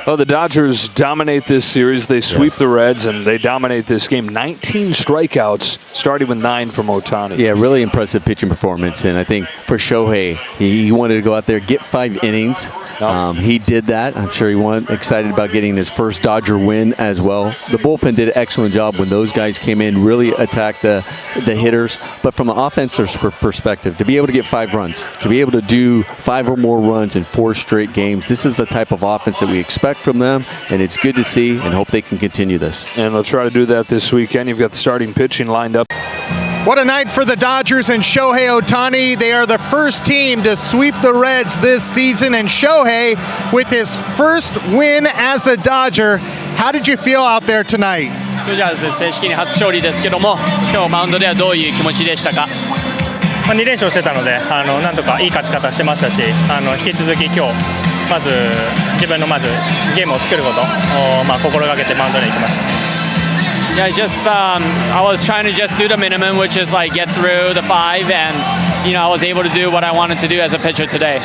Well, the Dodgers dominate this series. They sweep the Reds, and they dominate this game. 19 strikeouts, starting with 9 from Ohtani. Yeah, really impressive pitching performance. And I think for Shohei, he wanted to go out there, get 5 innings. He did that. I'm sure he was excited about getting his first Dodger win as well. The bullpen did an excellent job when those guys came in, really attacked the hitters. But from an offensive perspective, to be able to get 5 runs, to be able to do 5 or more runs in 4 straight games, this is the type of offense that we expect from them, and it's good to see and hope they can continue this. And they'll try to do that this weekend. You've got the starting pitching lined up. What a night for the Dodgers and Shohei Ohtani. They are the first team to sweep the Reds this season, and Shohei with his first win as a Dodger. How did you feel out there tonight? ドジャース正式に初勝利ですけども、今日マウンドではどういう気持ちでしたか？2連勝してたので、なんとかいい勝ち方してましたし、引き続き今日まず自分のゲームを作ることを心がけてマウンドに行きました。Yeah, I was trying to just do the minimum, which is like get through the 5, and I was able to do what I wanted to do as a pitcher today.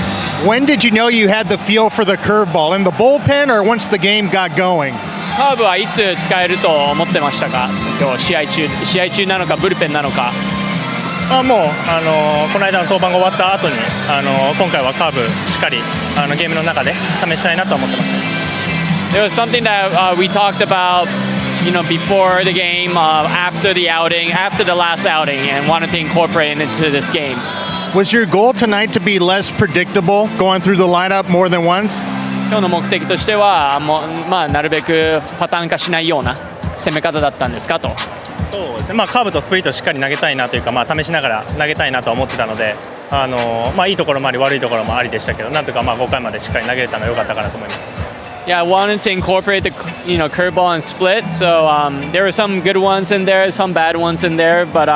When did you know you had the feel for the curveball? In the bullpen or once the game got going? カーブはいつ使えると思ってましたか？今日試合中なのかブルペンなのか？もうこの間の登板が終わった後に今回はカーブしっかりゲームの中で試したいなと思ってました。It was something that we talked about, before the game, after the last outing, and wanted to incorporate it into this game. Was your goal tonight to be less predictable, going through the lineup more than once? 今日の目的としてはなるべくパターン化しないような攻め方だったんですかと。そうですね、カーブとスプリットをしっかり投げたいなというか、試しながら投げたいなと思ってたので、いいところもあり悪いところもありでしたけど、なんとか5回までしっかり投げれたのは良かったかなと思います。Yeah, I wanted to incorporate the curveball and split. So there were some good ones in there, some bad ones in there, but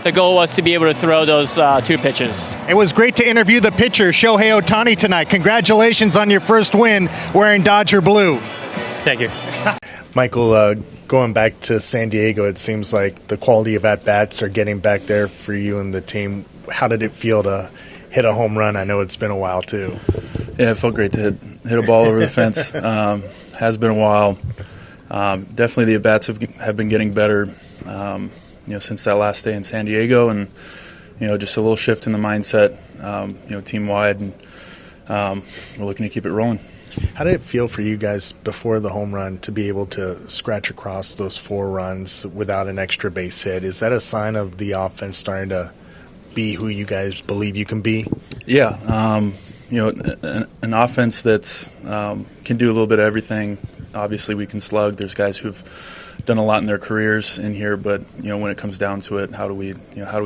the goal was to be able to throw those 2 pitches. It was great to interview the pitcher Shohei Ohtani tonight. Congratulations on your first win wearing Dodger blue. Thank you. Michael, going back to San Diego, it seems like the quality of at-bats are getting back there for you and the team. How did it feel to hit a home run? I know it's been a while too. Yeah, it felt great to hit a ball over the fence. Has been a while. Definitely the at-bats have been getting better, since that last day in San Diego, and just a little shift in the mindset, team-wide, and we're looking to keep it rolling. How did it feel for you guys before the home run to be able to scratch across those 4 runs without an extra base hit? Is that a sign of the offense starting to be who you guys believe you can be? Yeah, an offense that's can do a little bit of everything. Obviously, we can slug. There's guys who've done a lot in their careers in here, but when it comes down to it, how do we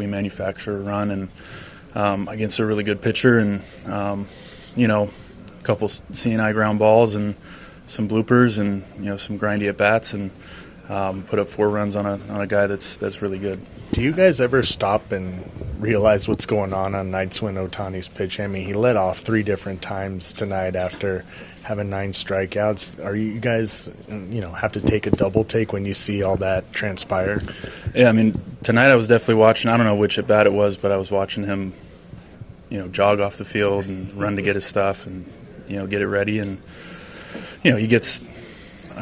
manufacture a run and against a really good pitcher and a couple CNI ground balls and some bloopers and some grindy at bats and put up 4 runs on a guy that's really good. Do you guys ever stop and realize what's going on nights when Ohtani's pitching? I mean, he led off 3 different times tonight after having 9 strikeouts. Are you guys, have to take a double take when you see all that transpire? Yeah, I mean, tonight I was definitely watching. I don't know which at bat it was, but I was watching him, jog off the field and run to get his stuff and get it ready, and he gets.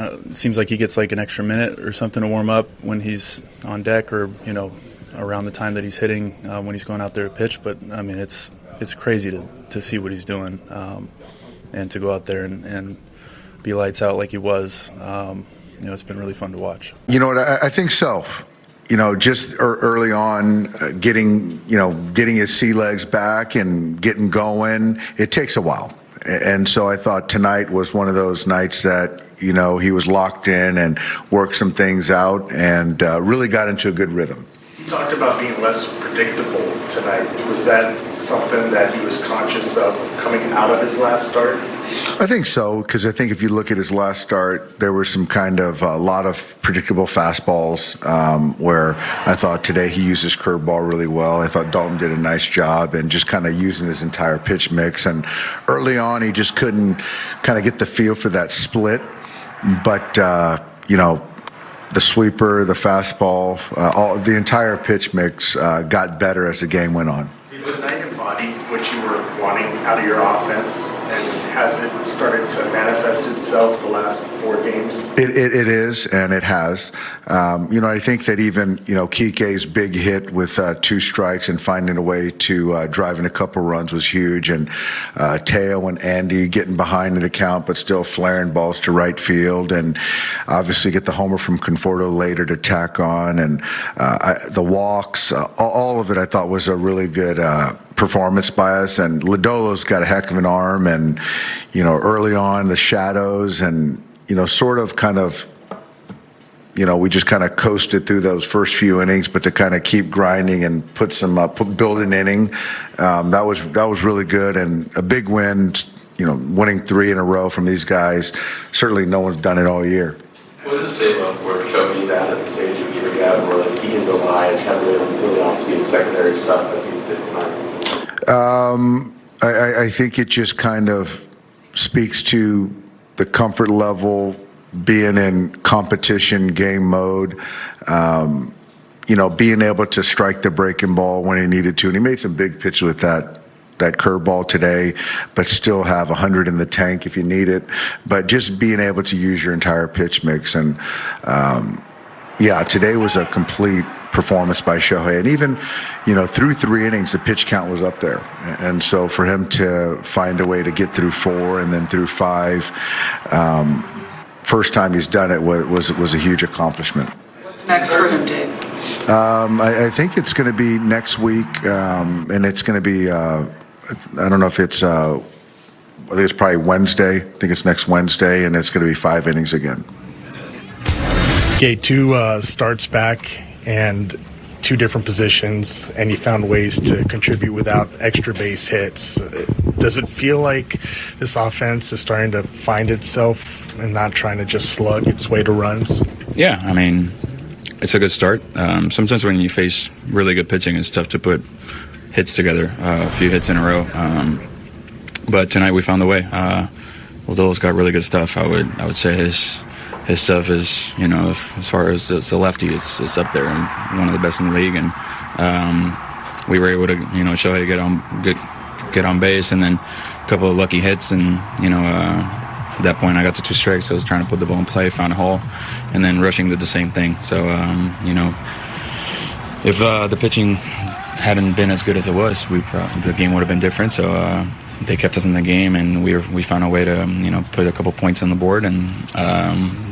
It seems like he gets like an extra minute or something to warm up when he's on deck, or around the time that he's hitting when he's going out there to pitch. But I mean, it's crazy to see what he's doing, and to go out there and be lights out like he was. It's been really fun to watch. You know what? I think so. Just early on, getting his sea legs back and getting going, it takes a while. And so I thought tonight was one of those nights that, he was locked in and worked some things out and really got into a good rhythm. You talked about being less predictable tonight. Was that something that he was conscious of coming out of his last start? I think so, because I think if you look at his last start, there were some kind of a lot of predictable fastballs where I thought today he used his curveball really well. I thought Dalton did a nice job and just kind of using his entire pitch mix. And early on, he just couldn't kind of get the feel for that split. But, the sweeper, the fastball, the entire pitch mix got better as the game went on. Was 9 and 5 embodied what you were wanting out of your offense? And has it started to manifest itself the last 4 games? It is, and it has. I think that even, Kike's big hit with 2 strikes and finding a way to drive in a couple runs was huge. And Teo and Andy getting behind in the count, but still flaring balls to right field. And obviously get the homer from Conforto later to tack on. And the walks, all of it I thought was a really good performance by us. And Lodolo's got a heck of an arm. And, early on, the shadows and, sort of kind of, we just kind of coasted through those first few innings, but to kind of keep grinding and build an inning, that was really good. And a big win, winning 3 in a row from these guys. Certainly no one's done it all year. What does it say about where Shohei's at the stage of getting out where he can rely as heavily on the off-speed secondary stuff as he did tonight? I think it just kind of speaks to the comfort level, being in competition game mode, being able to strike the breaking ball when he needed to. And he made some big pitches with that curveball today, but still have 100 in the tank if you need it. But just being able to use your entire pitch mix. And, today was a complete performance by Shohei. And even, through 3 innings, the pitch count was up there. And so for him to find a way to get through 4 and then through 5, first time he's done it was a huge accomplishment. What's next for him, Dave? I think it's going to be next week, and it's going to be, I don't know if it's, I think it's probably Wednesday. I think it's next Wednesday, and it's going to be 5 innings again. Okay, 2 starts back and 2 different positions, and you found ways to contribute without extra base hits. Does it feel like this offense is starting to find itself and not trying to just slug its way to runs? Yeah, I mean, it's a good start. Sometimes when you face really good pitching, it's tough to put hits together, a few hits in a row. But tonight we found the way. Lodolo's got really good stuff. I would say his stuff is, as far as the lefty, it's up there and one of the best in the league. And we were able to, Shohei get on base, and then a couple of lucky hits, and at that point I got to 2 strikes. I was trying to put the ball in play, found a hole, and then rushing did the same thing. So if the pitching hadn't been as good as it was, the game would have been different. So they kept us in the game, and we found a way to put a couple points on the board, and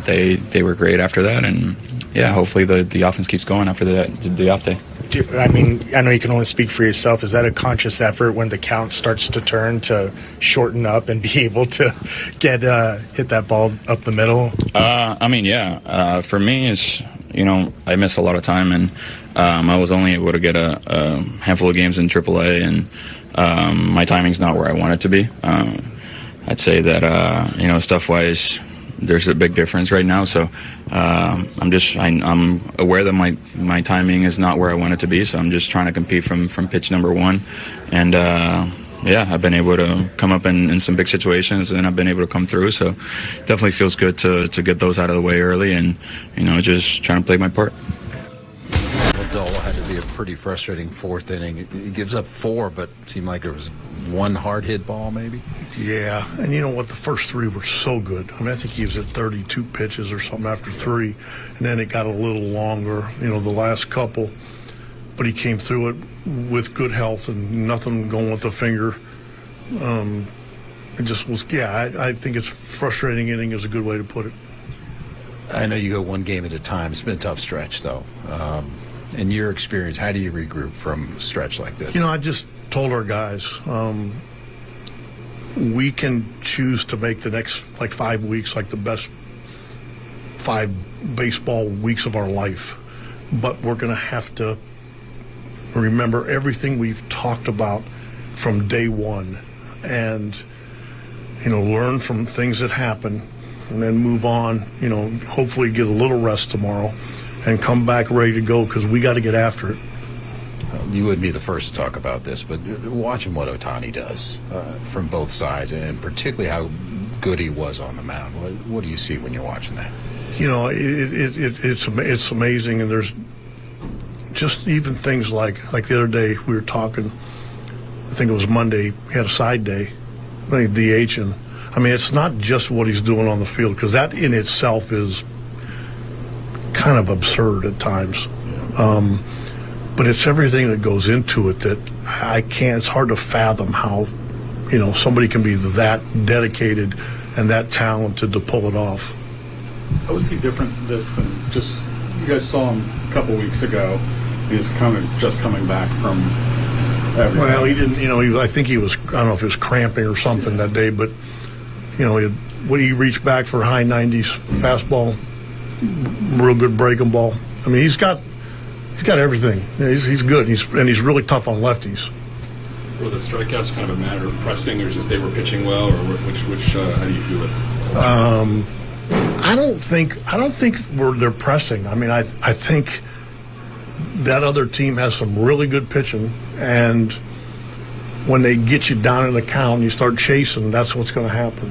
they were great after that. And hopefully the offense keeps going after the off day. I mean, I know you can only speak for yourself. Is that a conscious effort when the count starts to turn to shorten up and be able to hit that ball up the middle? For me, it's, I missed a lot of time, and I was only able to get a handful of games in AAA, and my timing's not where I want it to be. I'd say that, stuff-wise, there's a big difference right now. So I'm aware that my timing is not where I want it to be. So I'm just trying to compete from pitch number 1. And, I've been able to come up in some big situations, and I've been able to come through. So definitely feels good to get those out of the way early, and, just trying to play my part. Lodolo had to be a pretty frustrating 4th inning. He gives up 4, but it seemed like there was 1 hard hit ball maybe. Yeah, and you know what? The first 3 were so good. I mean, I think he was at 32 pitches or something after 3, and then it got a little longer, the last couple. But he came through it with good health and nothing going with the finger. It just was, I think it's frustrating inning is a good way to put it. I know you go 1 game at a time. It's been a tough stretch, though. In your experience, how do you regroup from a stretch like this? I just told our guys, we can choose to make the next 5 weeks the best 5 baseball weeks of our life, but we're going to have to remember everything we've talked about from day 1, and learn from things that happen, and then move on. Hopefully get a little rest tomorrow and come back ready to go, because we got to get after it. You wouldn't be the first to talk about this, but watching what Ohtani does from both sides, and particularly how good he was on the mound, what do you see when you're watching that? It's amazing, and there's just even things like the other day we were talking, I think it was Monday, he had a side day, I think DH, and I mean, it's not just what he's doing on the field, because that in itself is kind of absurd at times. But it's everything that goes into it that I can't, it's hard to fathom how, you know, somebody can be that dedicated and that talented to pull it off. How was he different this than just, you guys saw him a couple weeks ago, he's kind of just coming back from everything. Well, he didn't, you know, I think he was, I don't know if he was cramping or something that day, but, you know, when he reached back for high 90s fastball, real good breaking ball. I mean, he's got everything. He's good. And he's really tough on lefties. Were the strikeouts kind of a matter of pressing, or just they were pitching well, or which how do you feel it? I don't think they're pressing. I mean, I think that other team has some really good pitching, and when they get you down in the count and you start chasing, that's what's going to happen.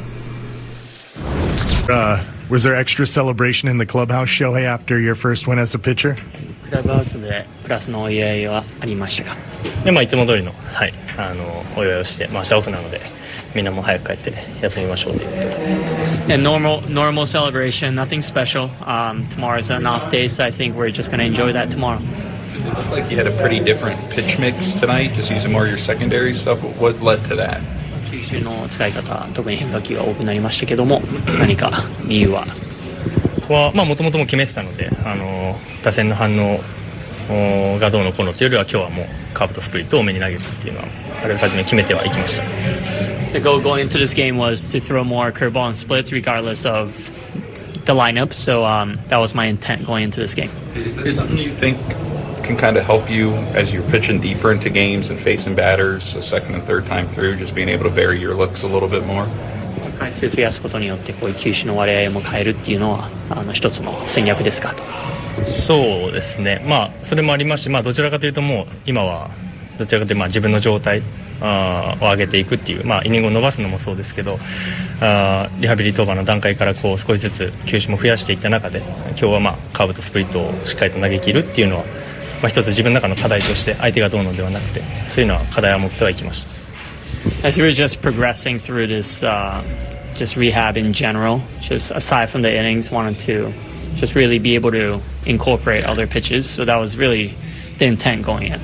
Was there extra celebration in the clubhouse, Shohei, after your first win as a pitcher? クラブハウスでプラスのお祝いはありましたか？で、いつも通りの、お祝いをして、明日オフなので、みんなも早く帰って休みましょうということで。And normal celebration, nothing special. Tomorrow's an off day, so I think we're just going to enjoy that tomorrow. It looked like you had a pretty different pitch mix tonight, just using more of your secondary stuff. What led to that? 球種の使い方、特に変化球が多くなりましたけども、何か理由は？もともとも決めてたので、打線の反応がどうのこうのというよりは、今日はもうカーブとスプリットを多めに投げるっていうのはあらかじめ決めてはいきました。The goal going into this game was to throw more curveball and splits regardless of the lineup, so that was my intent going into this game. Is there something you think can kind of help you as you're pitching deeper into games and facing batters a second and third time through, just being able to vary your looks a little bit more? 回数増やすことによってこういう球種の割合も変えるっていうのは一つの戦略ですかと。そうですね、それもありますし、どちらかというともう今はどちらかというと自分の状態を上げていくっていう、イニングを伸ばすのもそうですけど、リハビリ登板の段階からこう少しずつ球種も増やしていった中で、今日はカーブとスプリットをしっかりと投げ切るっていうのは、一つ自分の中の課題として相手がどうのではなくて、そういうのは課題を持ってはいきました。As we were just progressing through this just rehab in general, just aside from the innings, wanted to just really be able to incorporate other pitches. So that was really the intent going in.